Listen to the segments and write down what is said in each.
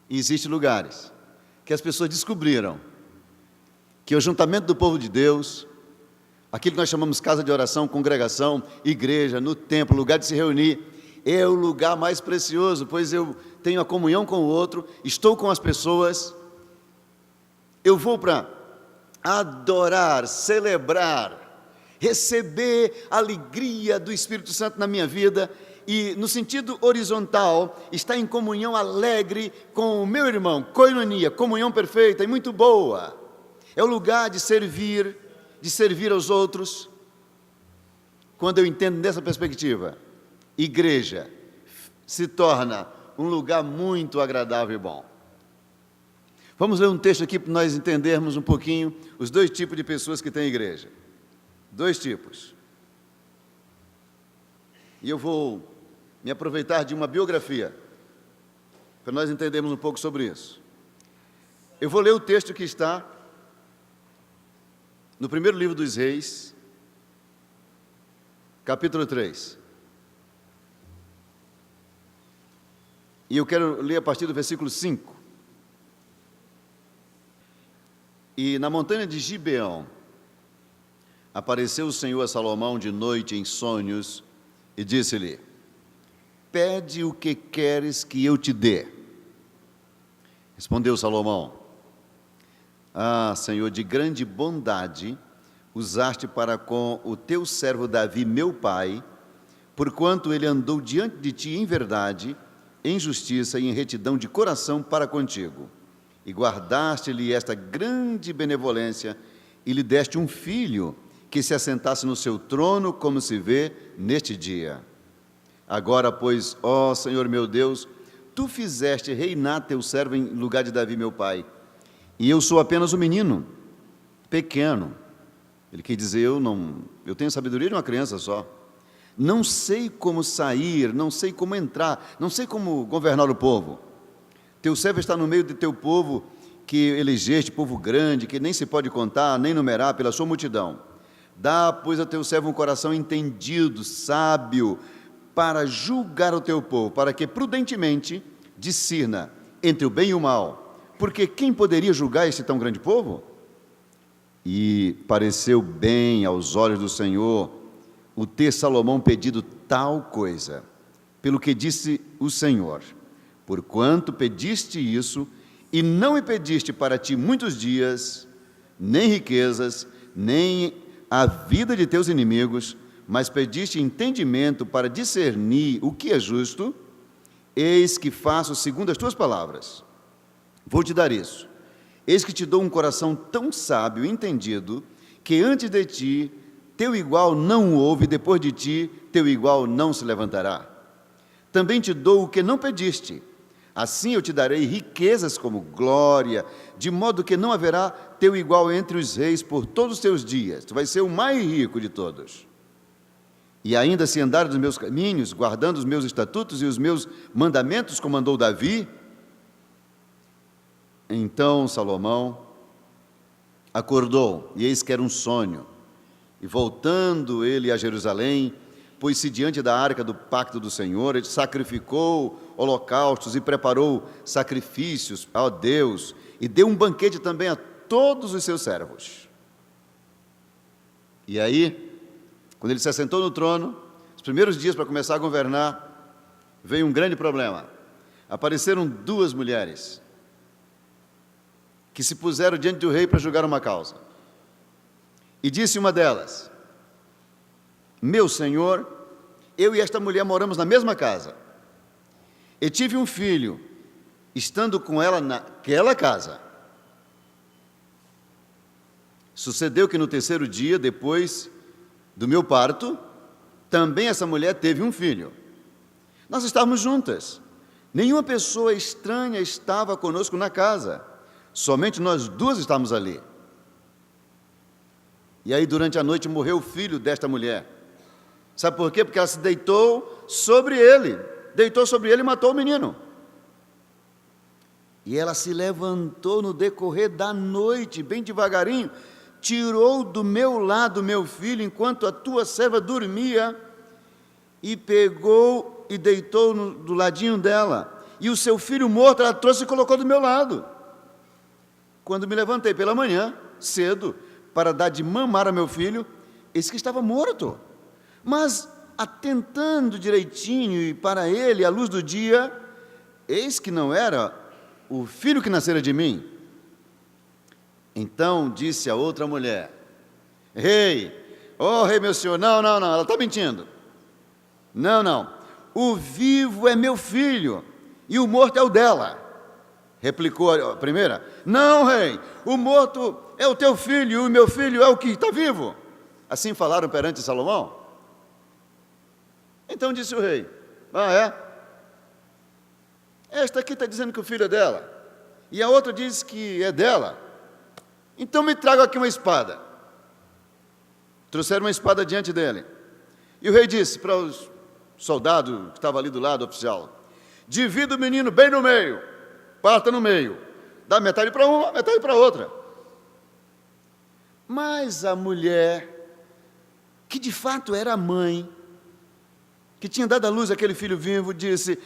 E existem lugares que as pessoas descobriram que o ajuntamento do povo de Deus, aquilo que nós chamamos casa de oração, congregação, igreja, no templo, lugar de se reunir, é o lugar mais precioso, pois eu tenho a comunhão com o outro, estou com as pessoas, eu vou para adorar, celebrar, receber a alegria do Espírito Santo na minha vida, e no sentido horizontal, está em comunhão alegre com o meu irmão, koinonia, comunhão perfeita e muito boa. É o lugar de servir aos outros. Quando eu entendo dessa perspectiva, igreja se torna um lugar muito agradável e bom. Vamos ler um texto aqui para nós entendermos um pouquinho os dois tipos de pessoas que têm igreja. Dois tipos. E eu vou me aproveitar de uma biografia, para nós entendermos um pouco sobre isso. Eu vou ler o texto que está no primeiro livro dos Reis, capítulo 3. E eu quero ler a partir do versículo 5. E na montanha de Gibeão, apareceu o Senhor a Salomão de noite em sonhos e disse-lhe: pede o que queres que eu te dê. Respondeu Salomão: ah, Senhor, de grande bondade usaste para com o teu servo Davi, meu pai, porquanto ele andou diante de ti em verdade, em justiça e em retidão de coração para contigo. E guardaste-lhe esta grande benevolência, e lhe deste um filho que se assentasse no seu trono, como se vê neste dia. Agora, pois, ó Senhor meu Deus, tu fizeste reinar teu servo em lugar de Davi, meu pai, e eu sou apenas um menino, pequeno. Ele quer dizer, eu tenho a sabedoria de uma criança só. Não sei como sair, não sei como entrar, não sei como governar o povo. Teu servo está no meio de teu povo, que elegeste, povo grande, que nem se pode contar, nem numerar pela sua multidão. Dá, pois, a teu servo um coração entendido, sábio, para julgar o teu povo, para que prudentemente discirna entre o bem e o mal. Porque quem poderia julgar esse tão grande povo? E pareceu bem aos olhos do Senhor o ter Salomão pedido tal coisa, pelo que disse o Senhor: porquanto pediste isso, e não me pediste para ti muitos dias, nem riquezas, nem a vida de teus inimigos, mas pediste entendimento para discernir o que é justo, eis que faço segundo as tuas palavras. Vou te dar isso. Eis que te dou um coração tão sábio e entendido, que antes de ti teu igual não houve, e depois de ti teu igual não se levantará. Também te dou o que não pediste. Assim eu te darei riquezas como glória, de modo que não haverá teu igual entre os reis por todos os teus dias. Tu vais ser o mais rico de todos. E ainda se andares nos meus caminhos, guardando os meus estatutos e os meus mandamentos, como mandou Davi. Então Salomão acordou, e eis que era um sonho. E voltando ele a Jerusalém, pôs-se diante da arca do pacto do Senhor, ele sacrificou holocaustos e preparou sacrifícios ao Deus, e deu um banquete também a todos os seus servos. E aí, quando ele se assentou no trono, os primeiros dias para começar a governar, veio um grande problema. Apareceram duas mulheres que se puseram diante do rei para julgar uma causa. E disse uma delas: meu senhor, eu e esta mulher moramos na mesma casa, e tive um filho, estando com ela naquela casa. Sucedeu que no terceiro dia, depois do meu parto, também essa mulher teve um filho. Nós estávamos juntas, nenhuma pessoa estranha estava conosco na casa, somente nós duas estávamos ali. E aí durante a noite morreu o filho desta mulher. Sabe por quê? Porque ela se deitou sobre ele e matou o menino. E ela se levantou no decorrer da noite, bem devagarinho, tirou do meu lado meu filho, enquanto a tua serva dormia, e pegou e deitou do ladinho dela, e o seu filho morto ela trouxe e colocou do meu lado. Quando me levantei pela manhã, cedo, para dar de mamar a meu filho, eis que estava morto. Mas, atentando direitinho e para ele, à luz do dia, eis que não era o filho que nascera de mim. Então disse a outra mulher: Rei, ó rei meu senhor, não, ela está mentindo. Não, o vivo é meu filho e o morto é o dela. Replicou a primeira: Não, rei, o morto é o teu filho e o meu filho é o que está vivo. Assim falaram perante Salomão. Então disse o rei: Esta aqui está dizendo que o filho é dela, e a outra diz que é dela. Então me traga aqui uma espada. Trouxeram uma espada diante dele. E o rei disse para os soldados que estavam ali do lado oficial: Divida o menino bem no meio, parta no meio, dá metade para uma, metade para outra. Mas a mulher, que de fato era a mãe, que tinha dado à luz aquele filho vivo, disse: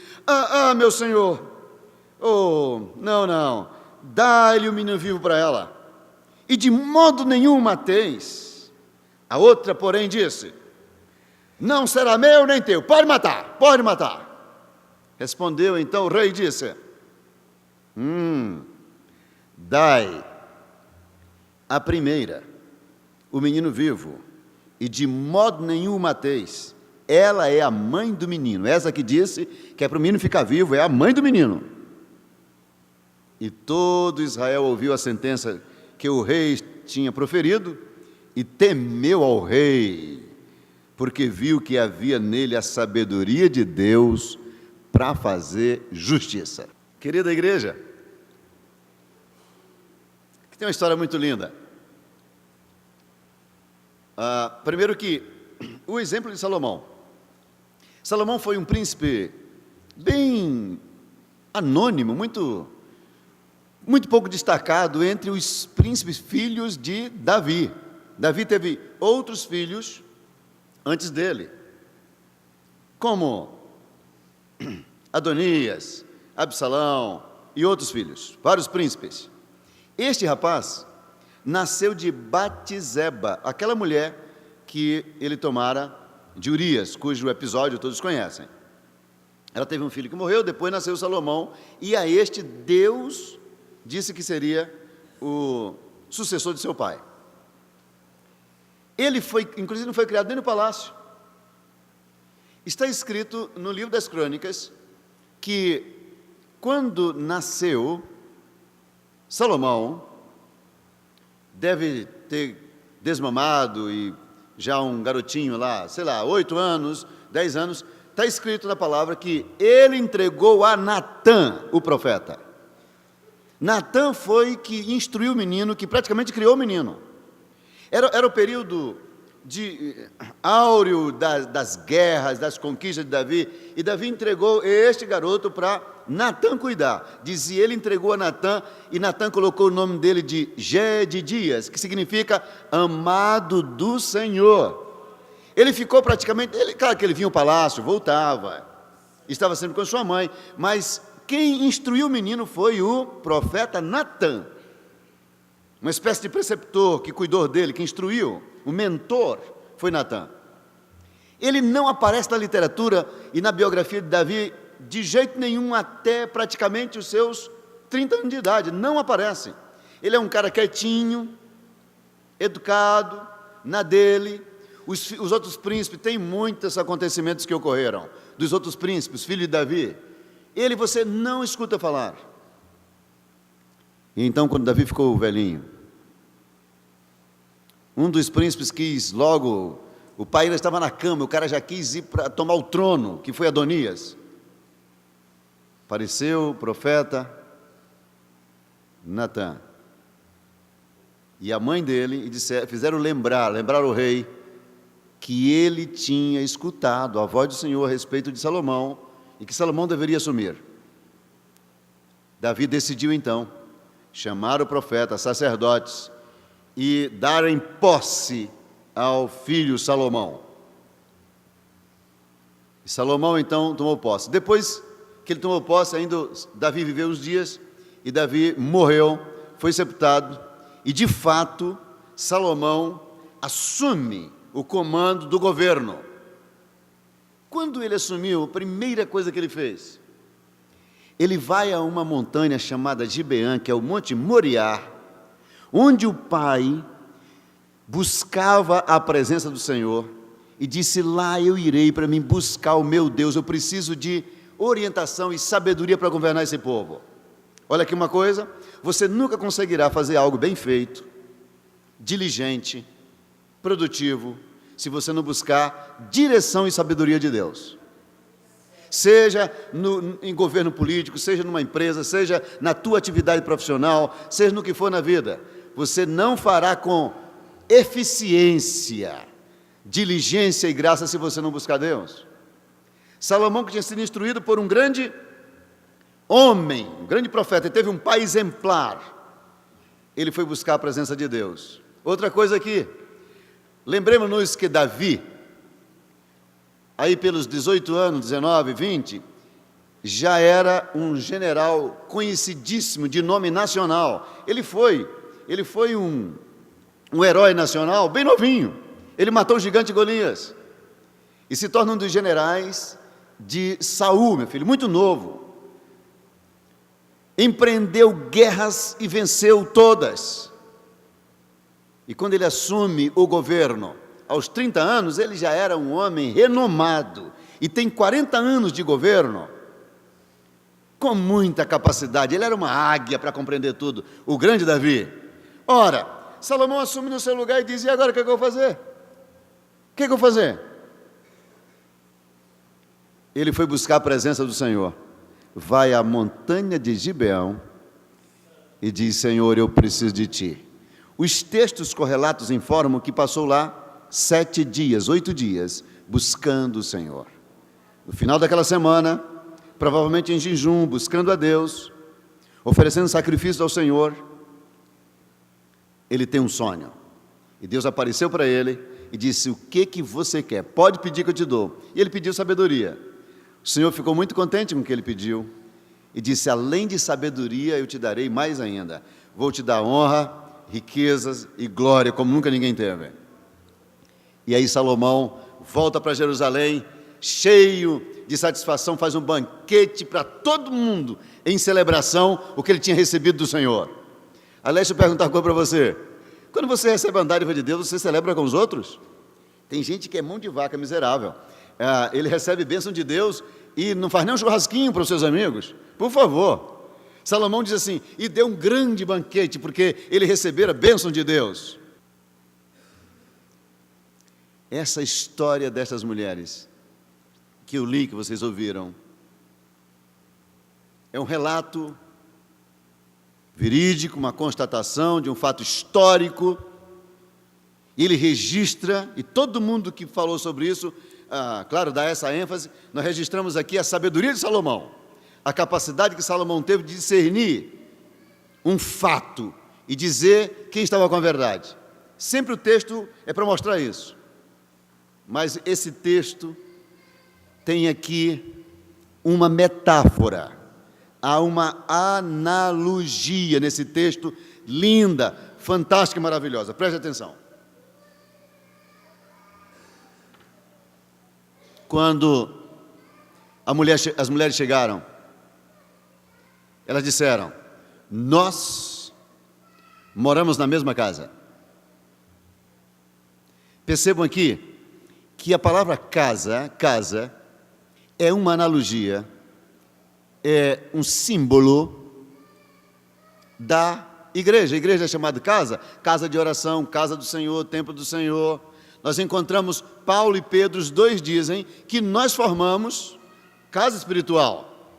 meu senhor, não, dá-lhe o menino vivo para ela, e de modo nenhum mateis. A outra, porém, disse: Não será meu nem teu, pode matar. Respondeu então o rei e disse: Dai a primeira o menino vivo, e de modo nenhum mateis. Ela é a mãe do menino. Essa que disse que é para o menino ficar vivo é a mãe do menino. E todo Israel ouviu a sentença que o rei tinha proferido e temeu ao rei, porque viu que havia nele a sabedoria de Deus para fazer justiça. Querida igreja, aqui tem uma história muito linda. Primeiro que o exemplo de Salomão. Salomão foi um príncipe bem anônimo, muito pouco destacado entre os príncipes filhos de Davi. Davi teve outros filhos antes dele, como Adonias, Absalão e outros filhos, vários príncipes. Este rapaz nasceu de Batseba, aquela mulher que ele tomara de Urias, cujo episódio todos conhecem. Ela teve um filho que morreu, depois nasceu Salomão, e a este Deus disse que seria o sucessor de seu pai. Ele inclusive não foi criado nem no palácio. Está escrito no livro das Crônicas que quando nasceu Salomão, deve ter desmamado e já um garotinho lá, 8 anos, 10 anos, está escrito na palavra que ele entregou a Natã, o profeta. Natã foi que instruiu o menino, que praticamente criou o menino. Era o período áureo das guerras, das conquistas de Davi, e Davi entregou este garoto para Natã cuidar. Dizia, ele entregou a Natã, e Natã colocou o nome dele de Jedidias, que significa amado do Senhor. Ele ficou praticamente, claro que ele vinha ao palácio, voltava, estava sempre com sua mãe, mas quem instruiu o menino foi o profeta Natã, uma espécie de preceptor que cuidou dele, que instruiu, o mentor foi Natã. Ele não aparece na literatura e na biografia de Davi de jeito nenhum até praticamente os seus 30 anos de idade, não aparece. Ele é um cara quietinho, educado, na dele. Os outros príncipes, tem muitos acontecimentos que ocorreram, dos outros príncipes, filho de Davi. Ele você não escuta falar. E então, quando Davi ficou velhinho, um dos príncipes quis logo, o pai ainda estava na cama, o cara já quis ir para tomar o trono, que foi Adonias. Apareceu o profeta Natã e a mãe dele, e fizeram lembrar o rei, que ele tinha escutado a voz do Senhor a respeito de Salomão, e que Salomão deveria assumir. Davi decidiu então chamar o profeta, sacerdotes, e darem posse ao filho Salomão. E Salomão então tomou posse. Depois que ele tomou posse, ainda Davi viveu uns dias, e Davi morreu, foi sepultado, e de fato, Salomão assume o comando do governo. Quando ele assumiu, a primeira coisa que ele fez, ele vai a uma montanha chamada Gibeã, que é o Monte Moriá, onde o pai buscava a presença do Senhor, e disse: lá eu irei para mim buscar o meu Deus, eu preciso de orientação e sabedoria para governar esse povo. Olha aqui uma coisa, você nunca conseguirá fazer algo bem feito, diligente, produtivo, se você não buscar direção e sabedoria de Deus. Seja em governo político, seja numa empresa, seja na tua atividade profissional, seja no que for na vida, você não fará com eficiência, diligência e graça se você não buscar Deus. Salomão, que tinha sido instruído por um grande homem, um grande profeta, ele teve um pai exemplar, ele foi buscar a presença de Deus. Outra coisa aqui, lembremos-nos que Davi, aí pelos 18 anos, 19, 20, já era um general conhecidíssimo, de nome nacional. Ele foi um herói nacional bem novinho. Ele matou o gigante Golias e se torna um dos generais de Saul, meu filho, muito novo. Empreendeu guerras e venceu todas. E quando ele assume o governo, aos 30 anos, ele já era um homem renomado e tem 40 anos de governo, com muita capacidade. Ele era uma águia para compreender tudo, o grande Davi. Ora, Salomão assume no seu lugar e diz: e agora o que eu vou fazer? O que eu vou fazer? Ele foi buscar a presença do Senhor, vai à montanha de Gibeão e diz: Senhor, eu preciso de Ti. Os textos correlatos informam que passou lá 7 dias, 8 dias, buscando o Senhor. No final daquela semana, provavelmente em jejum, buscando a Deus, oferecendo sacrifício ao Senhor, ele tem um sonho. E Deus apareceu para ele e disse: o que você quer? Pode pedir que eu te dou. E ele pediu sabedoria. O Senhor ficou muito contente com o que ele pediu e disse: além de sabedoria, eu te darei mais ainda. Vou te dar honra, riquezas e glória, como nunca ninguém teve. E aí Salomão volta para Jerusalém, cheio de satisfação, faz um banquete para todo mundo, em celebração, o que ele tinha recebido do Senhor. Aliás, deixa eu perguntar uma coisa para você. Quando você recebe a dádiva de Deus, você celebra com os outros? Tem gente que é mão de vaca miserável. Ele recebe bênção de Deus e não faz nem um churrasquinho para os seus amigos. Por favor. Salomão diz assim: e deu um grande banquete, porque ele recebera a bênção de Deus. Essa história dessas mulheres, que eu li, que vocês ouviram, é um relato verídico, uma constatação de um fato histórico. Ele registra, e todo mundo que falou sobre isso, claro, dá essa ênfase. Nós registramos aqui a sabedoria de Salomão, a capacidade que Salomão teve de discernir um fato e dizer quem estava com a verdade. Sempre o texto é para mostrar isso, mas esse texto tem aqui uma metáfora, há uma analogia nesse texto, linda, fantástica e maravilhosa. Preste atenção. Quando as mulheres chegaram, elas disseram: nós moramos na mesma casa. Percebam aqui que a palavra casa é uma analogia, é um símbolo da igreja. A igreja é chamada casa, casa de oração, casa do Senhor, templo do Senhor. Nós encontramos Paulo e Pedro, os dois dizem que nós formamos casa espiritual.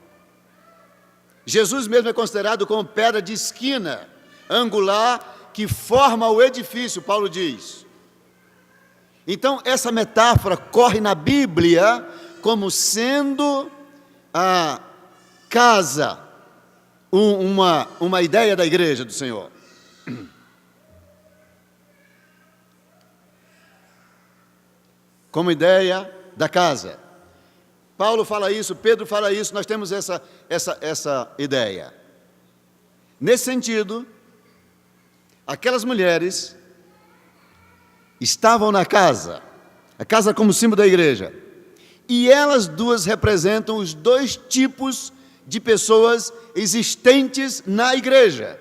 Jesus mesmo é considerado como pedra de esquina, angular, que forma o edifício, Paulo diz. Então, essa metáfora corre na Bíblia como sendo a casa, uma ideia da igreja do Senhor. Como ideia da casa. Paulo fala isso, Pedro fala isso, nós temos essa ideia. Nesse sentido, aquelas mulheres estavam na casa, a casa como símbolo da igreja, e elas duas representam os dois tipos de pessoas existentes na igreja.